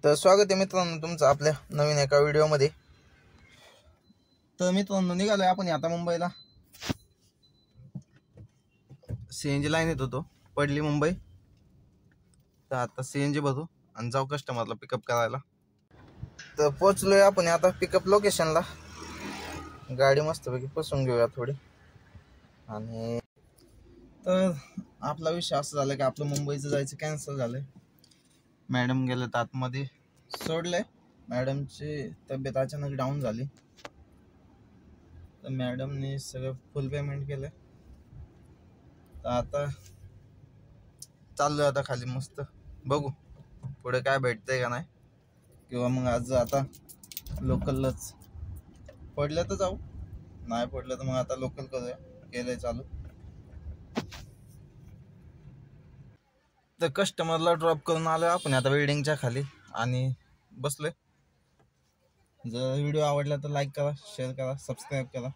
तर स्वागत आहे मित्रांनो तुमचं आपल्या नवीन एका व्हिडिओमध्ये। तर मित्रांनो निघालोय आपण आता मुंबईला। सीएनजी लाईन येत होतो, पडली मुंबई। तर आता सीएनजी भरू आणि जाऊ कस्टमरला पिकअप करायला। तर पोहोचलोय आपण आता पिकअप लोकेशनला। गाडी मस्तपैकी पुसून घेऊया थोडी। आणि तर आपला विषय असा झाला की आपलं मुंबईचं जायचं कॅन्सल झालंय। मॅडम गेलेत आतमध्ये, सोडले। मॅडमची तब्येत अचानक डाऊन झाली, तर मॅडमने सगळं फुल पेमेंट केलं। तर आता चाललोय आता खाली, मस्त बघू पुढे काय भेटतंय का नाही, किंवा मग आज आता लोकलच पडलं तर जाऊ, नाही पडलं तर मग आता लोकल करूया, केलंय चालू। तर कस्टमरला ड्रॉप करून आलोय आपण आता बिल्डिंगच्या खाली आणि बसलोय। जर व्हिडिओ आवडला तर लाईक करा, शेअर करा, सबस्क्राईब करा।